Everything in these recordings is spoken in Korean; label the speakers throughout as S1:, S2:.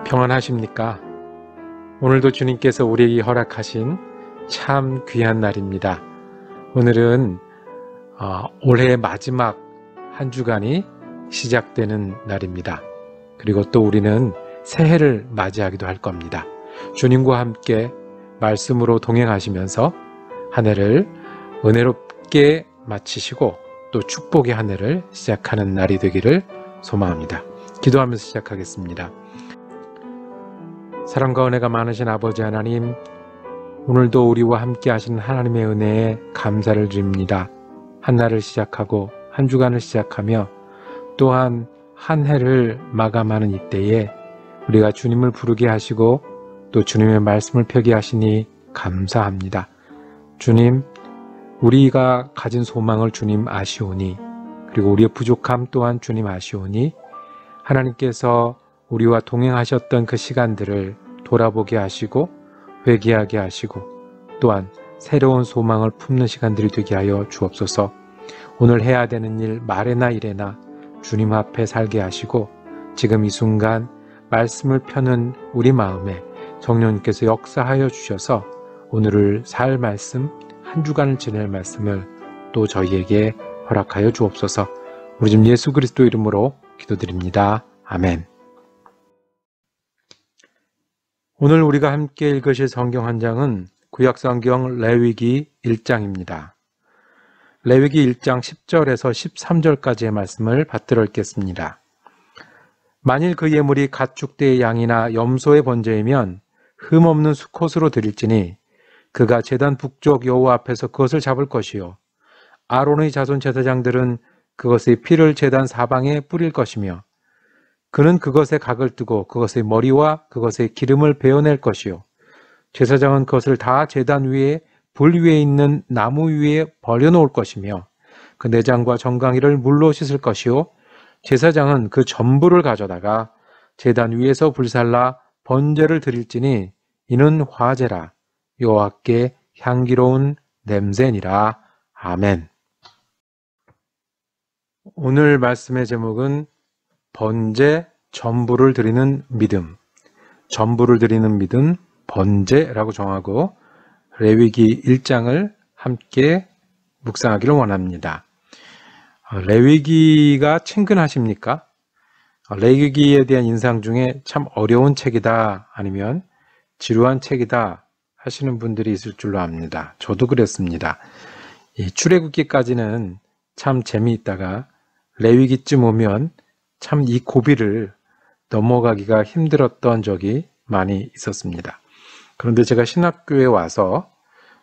S1: 평안하십니까? 오늘도 주님께서 우리에게 허락하신 참 귀한 날입니다. 오늘은 올해의 마지막 한 주간이 시작되는 날입니다. 그리고 또 우리는 새해를 맞이하기도 할 겁니다. 주님과 함께 말씀으로 동행하시면서 한 해를 은혜롭게 마치시고 또 축복의 한 해를 시작하는 날이 되기를 소망합니다. 기도하면서 시작하겠습니다. 사랑과 은혜가 많으신 아버지 하나님, 오늘도 우리와 함께 하시는 하나님의 은혜에 감사를 드립니다. 한 날을 시작하고 한 주간을 시작하며 또한 한 해를 마감하는 이때에 우리가 주님을 부르게 하시고 또 주님의 말씀을 펴게 하시니 감사합니다. 주님, 우리가 가진 소망을 주님 아시오니, 그리고 우리의 부족함 또한 주님 아시오니, 하나님께서 우리와 동행하셨던 그 시간들을 돌아보게 하시고 회개하게 하시고 또한 새로운 소망을 품는 시간들이 되게 하여 주옵소서. 오늘 해야 되는 일 말에나 일에나 주님 앞에 살게 하시고 지금 이 순간 말씀을 펴는 우리 마음에 성령님께서 역사하여 주셔서 오늘을 살 말씀, 한 주간을 지낼 말씀을 또 저희에게 허락하여 주옵소서. 우리 주 예수 그리스도 이름으로 기도드립니다. 아멘. 오늘 우리가 함께 읽으실 성경 한 장은 구약성경 레위기 1장입니다. 레위기 1장 10절에서 13절까지의 말씀을 받들어 읽겠습니다. 만일 그 예물이 가축대의 양이나 염소의 번제이면 흠없는 수컷으로 드릴지니 그가 제단 북쪽 여호와 앞에서 그것을 잡을 것이요 아론의 자손 제사장들은 그것의 피를 제단 사방에 뿌릴 것이며 그는 그것에 각을 뜨고 그것의 머리와 그것의 기름을 베어낼 것이요 제사장은 그것을 다 제단 위에 불 위에 있는 나무 위에 버려놓을 것이며 그 내장과 정강이를 물로 씻을 것이요 제사장은 그 전부를 가져다가 제단 위에서 불살라 번제를 드릴지니 이는 화제라 여호와께 향기로운 냄새니라. 아멘. 오늘 말씀의 제목은 번제, 전부를 드리는 믿음, 전부를 드리는 믿음, 번제라고 정하고 레위기 1장을 함께 묵상하기를 원합니다. 레위기가 친근하십니까? 레위기에 대한 인상 중에 참 어려운 책이다 아니면 지루한 책이다 하시는 분들이 있을 줄로 압니다. 저도 그랬습니다. 출애굽기까지는 참 재미있다가 레위기쯤 오면 참 이 고비를 넘어가기가 힘들었던 적이 많이 있었습니다. 그런데 제가 신학교에 와서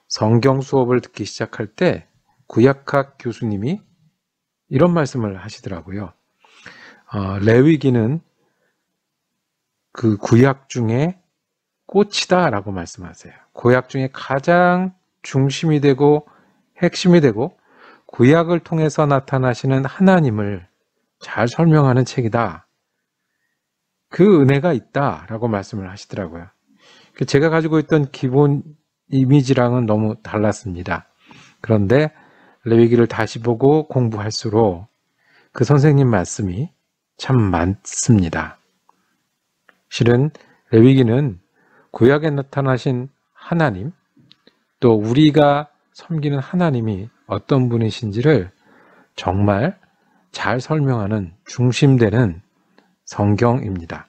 S1: 성경 수업을 듣기 시작할 때 구약학 교수님이 이런 말씀을 하시더라고요. 레위기는 그 구약 중에 꽃이다 라고 말씀하세요. 구약 중에 가장 중심이 되고 핵심이 되고 구약을 통해서 나타나시는 하나님을 잘 설명하는 책이다. 그 은혜가 있다라고 말씀을 하시더라고요. 제가 가지고 있던 기본 이미지랑은 너무 달랐습니다. 그런데 레위기를 다시 보고 공부할수록 그 선생님 말씀이 참 많습니다. 실은 레위기는 구약에 나타나신 하나님, 또 우리가 섬기는 하나님이 어떤 분이신지를 정말 잘 설명하는 중심되는 성경입니다.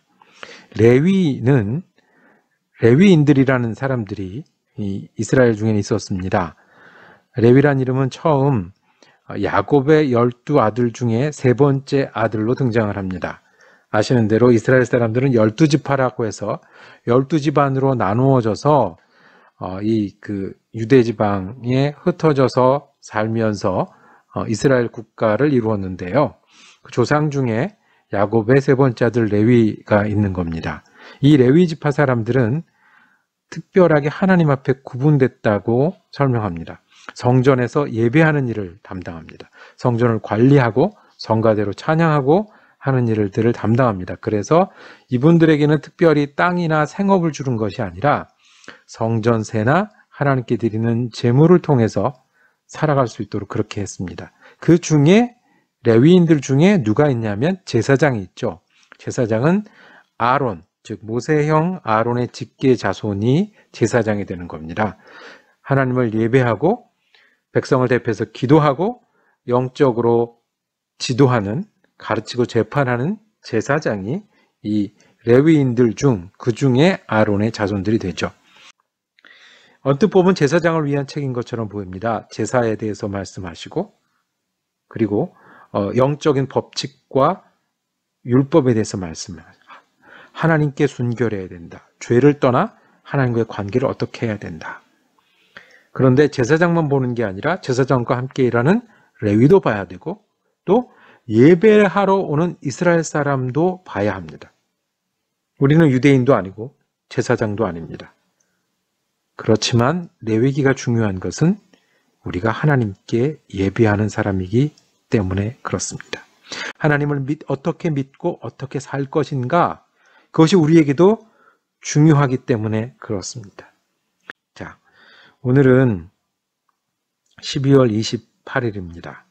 S1: 레위인들이라는 사람들이 이 이스라엘 중에 있었습니다. 레위란 이름은 처음 야곱의 12아들 중에 세 번째 아들로 등장을 합니다. 아시는 대로 이스라엘 사람들은 12지파라고 해서 12집안으로 나누어져서 유대 지방에 흩어져서 살면서 이스라엘 국가를 이루었는데요. 그 조상 중에 야곱의 세 번째 아들 레위가 있는 겁니다. 이 레위 지파 사람들은 특별하게 하나님 앞에 구분됐다고 설명합니다. 성전에서 예배하는 일을 담당합니다. 성전을 관리하고 성가대로 찬양하고 하는 일들을 담당합니다. 그래서 이분들에게는 특별히 땅이나 생업을 주는 것이 아니라 성전세나 하나님께 드리는 제물을 통해서 살아갈 수 있도록 그렇게 했습니다. 그 중에 레위인들 중에 누가 있냐면 제사장이 있죠. 제사장은 아론, 즉 모세형 아론의 직계 자손이 제사장이 되는 겁니다. 하나님을 예배하고 백성을 대표해서 기도하고 영적으로 지도하는, 가르치고 재판하는 제사장이 이 레위인들 중 그 중에 아론의 자손들이 되죠. 언뜻 보면 제사장을 위한 책인 것처럼 보입니다. 제사에 대해서 말씀하시고 그리고 영적인 법칙과 율법에 대해서 말씀하시고 하나님께 순결해야 된다. 죄를 떠나 하나님과의 관계를 어떻게 해야 된다. 그런데 제사장만 보는 게 아니라 제사장과 함께 일하는 레위도 봐야 되고 또 예배하러 오는 이스라엘 사람도 봐야 합니다. 우리는 유대인도 아니고 제사장도 아닙니다. 그렇지만 레위기가 중요한 것은 우리가 하나님께 예배하는 사람이기 때문에 그렇습니다. 하나님을 어떻게 믿고 어떻게 살 것인가, 그것이 우리에게도 중요하기 때문에 그렇습니다. 자, 오늘은 12월 28일입니다.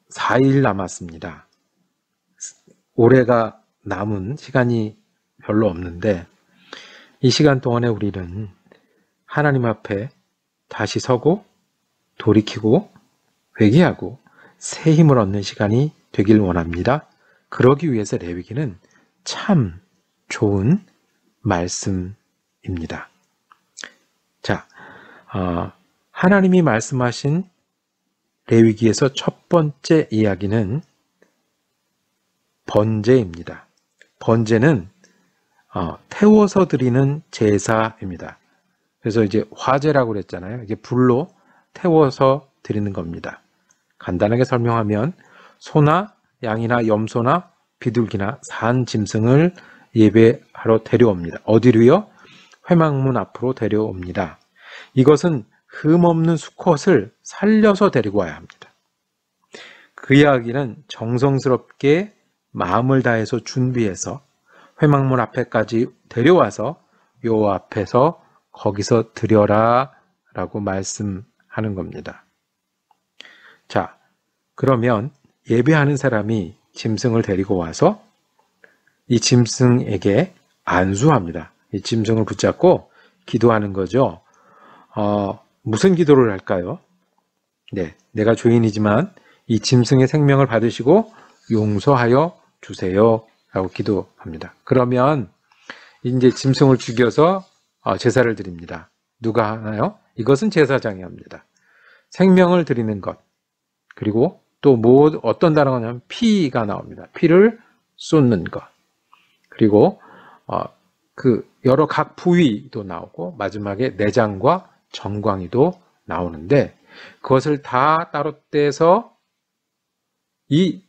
S1: 4일 남았습니다. 올해가 남은 시간이 별로 없는데 이 시간 동안에 우리는 하나님 앞에 다시 서고 돌이키고 회개하고 새 힘을 얻는 시간이 되길 원합니다. 그러기 위해서 레위기는 참 좋은 말씀입니다. 자, 하나님이 말씀하신 레위기에서 첫 번째 이야기는 번제입니다. 번제는 태워서 드리는 제사입니다. 그래서 이제 화제라고 그랬잖아요. 이게 불로 태워서 드리는 겁니다. 간단하게 설명하면 소나 양이나 염소나 비둘기나 산 짐승을 예배하러 데려옵니다. 어디로요? 회막문 앞으로 데려옵니다. 이것은 흠없는 수컷을 살려서 데리고 와야 합니다. 그 이야기는 정성스럽게 마음을 다해서 준비해서 회막문 앞에까지 데려와서 여호와 앞에서 거기서 드려라 라고 말씀하는 겁니다. 자, 그러면 예배하는 사람이 짐승을 데리고 와서 이 짐승에게 안수합니다. 이 짐승을 붙잡고 기도하는 거죠. 무슨 기도를 할까요? 네, 내가 죄인이지만 이 짐승의 생명을 받으시고 용서하여 주세요 라고 기도합니다. 그러면 이제 짐승을 죽여서 제사를 드립니다. 누가 하나요? 이것은 제사장이 합니다. 생명을 드리는 것, 그리고 또 어떤 단어가 나오면 피가 나옵니다. 피를 쏟는 것, 그리고 그 여러 각 부위도 나오고 마지막에 내장과 정광이도 나오는데 그것을 다 따로 떼서 이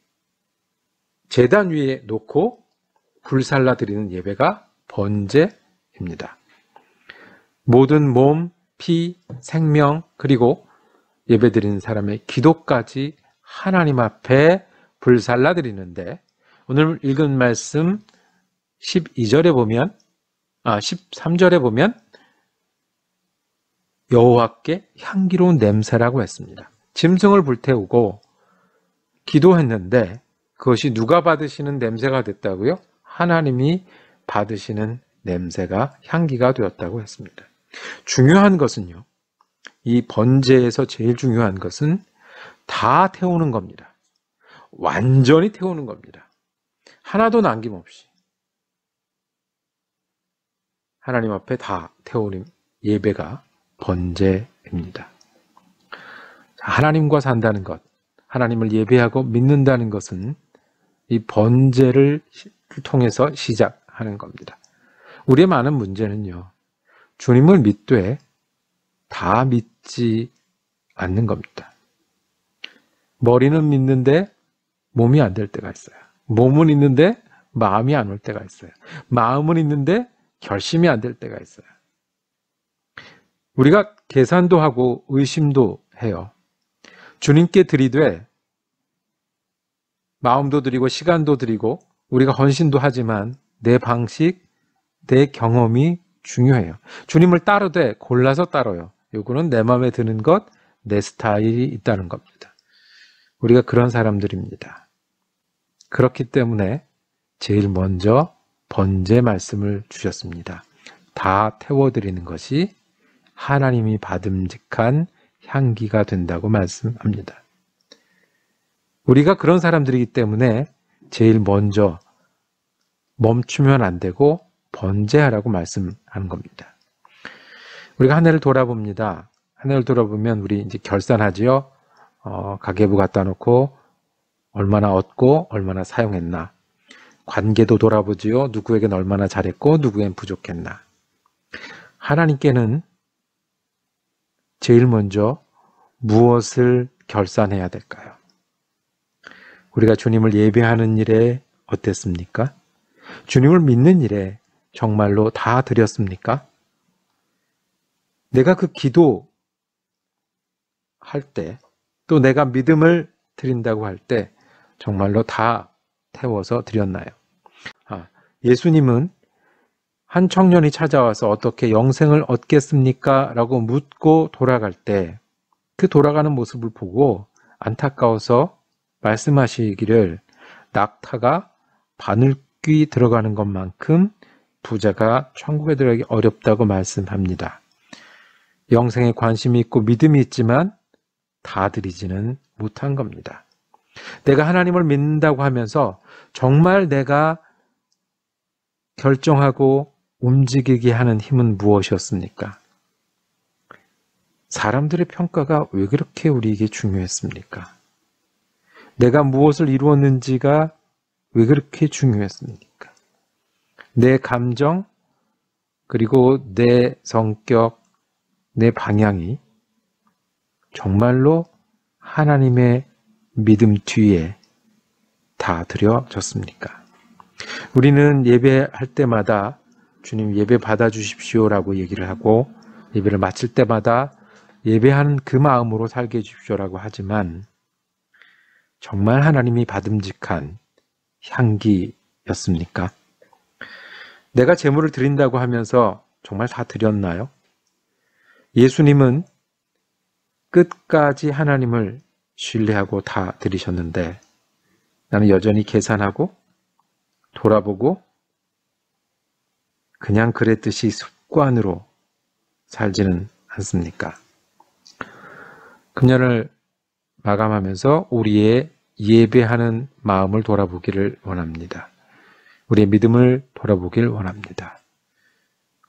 S1: 제단 위에 놓고 불살라 드리는 예배가 번제입니다. 모든 몸, 피, 생명, 그리고 예배 드리는 사람의 기도까지 하나님 앞에 불살라 드리는데 오늘 읽은 말씀 13절에 보면 여호와께 향기로운 냄새라고 했습니다. 짐승을 불태우고 기도했는데 그것이 누가 받으시는 냄새가 됐다고요? 하나님이 받으시는 냄새가 향기가 되었다고 했습니다. 중요한 것은요, 이 번제에서 제일 중요한 것은 다 태우는 겁니다. 완전히 태우는 겁니다. 하나도 남김없이 하나님 앞에 다 태우는 예배가 번제입니다. 하나님과 산다는 것, 하나님을 예배하고 믿는다는 것은 이 번제를 통해서 시작하는 겁니다. 우리의 많은 문제는요, 주님을 믿되 다 믿지 않는 겁니다. 머리는 믿는데 몸이 안 될 때가 있어요. 몸은 있는데 마음이 안 올 때가 있어요. 마음은 있는데 결심이 안 될 때가 있어요. 우리가 계산도 하고 의심도 해요. 주님께 드리되 마음도 드리고 시간도 드리고 우리가 헌신도 하지만 내 방식, 내 경험이 중요해요. 주님을 따르되 골라서 따라요. 요거는 내 마음에 드는 것, 내 스타일이 있다는 겁니다. 우리가 그런 사람들입니다. 그렇기 때문에 제일 먼저 번제 말씀을 주셨습니다. 다 태워드리는 것이 하나님이 받음직한 향기가 된다고 말씀합니다. 우리가 그런 사람들이기 때문에 제일 먼저 멈추면 안 되고 번제하라고 말씀하는 겁니다. 우리가 한 해를 돌아봅니다. 한 해를 돌아보면 우리 이제 결산하지요. 가계부 갖다 놓고 얼마나 얻고 얼마나 사용했나. 관계도 돌아보지요. 누구에겐 얼마나 잘했고 누구엔 부족했나. 하나님께는 제일 먼저 무엇을 결산해야 될까요? 우리가 주님을 예배하는 일에 어땠습니까? 주님을 믿는 일에 정말로 다 드렸습니까? 내가 그 기도 할 때, 또 내가 믿음을 드린다고 할 때 정말로 다 태워서 드렸나요? 예수님은 한 청년이 찾아와서 어떻게 영생을 얻겠습니까? 라고 묻고 돌아갈 때 그 돌아가는 모습을 보고 안타까워서 말씀하시기를 낙타가 바늘귀 들어가는 것만큼 부자가 천국에 들어가기 어렵다고 말씀합니다. 영생에 관심이 있고 믿음이 있지만 다 드리지는 못한 겁니다. 내가 하나님을 믿는다고 하면서 정말 내가 결정하고 움직이게 하는 힘은 무엇이었습니까? 사람들의 평가가 왜 그렇게 우리에게 중요했습니까? 내가 무엇을 이루었는지가 왜 그렇게 중요했습니까? 내 감정, 그리고 내 성격, 내 방향이 정말로 하나님의 믿음 뒤에 다 드려졌습니까? 우리는 예배할 때마다 주님 예배 받아주십시오라고 얘기를 하고 예배를 마칠 때마다 예배하는 그 마음으로 살게 해주십시오라고 하지만 정말 하나님이 받음직한 향기였습니까? 내가 제물을 드린다고 하면서 정말 다 드렸나요? 예수님은 끝까지 하나님을 신뢰하고 다 드리셨는데 나는 여전히 계산하고 돌아보고 그냥 그랬듯이 습관으로 살지는 않습니까? 금년을 마감하면서 우리의 예배하는 마음을 돌아보기를 원합니다. 우리의 믿음을 돌아보기를 원합니다.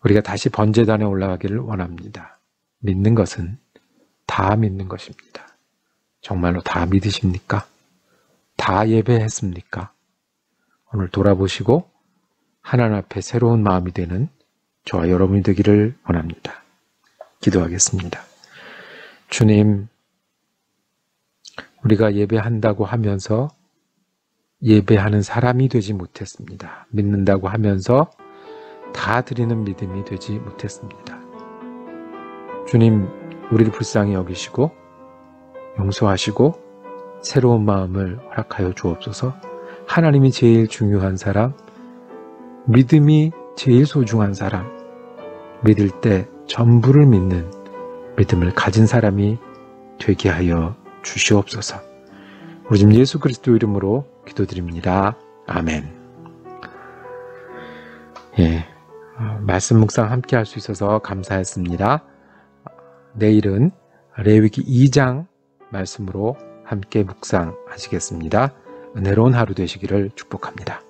S1: 우리가 다시 번제단에 올라가기를 원합니다. 믿는 것은 다 믿는 것입니다. 정말로 다 믿으십니까? 다 예배했습니까? 오늘 돌아보시고 하나님 앞에 새로운 마음이 되는 저와 여러분이 되기를 원합니다. 기도하겠습니다. 주님, 우리가 예배한다고 하면서 예배하는 사람이 되지 못했습니다. 믿는다고 하면서 다 드리는 믿음이 되지 못했습니다. 주님, 우리를 불쌍히 여기시고 용서하시고 새로운 마음을 허락하여 주옵소서. 하나님이 제일 중요한 사람, 믿음이 제일 소중한 사람, 믿을 때 전부를 믿는 믿음을 가진 사람이 되게 하여 주시옵소서. 우리 주님 예수 그리스도 이름으로 기도드립니다. 아멘. 말씀 묵상 함께 할 수 있어서 감사했습니다. 내일은 레위기 2장 말씀으로 함께 묵상하시겠습니다. 은혜로운 하루 되시기를 축복합니다.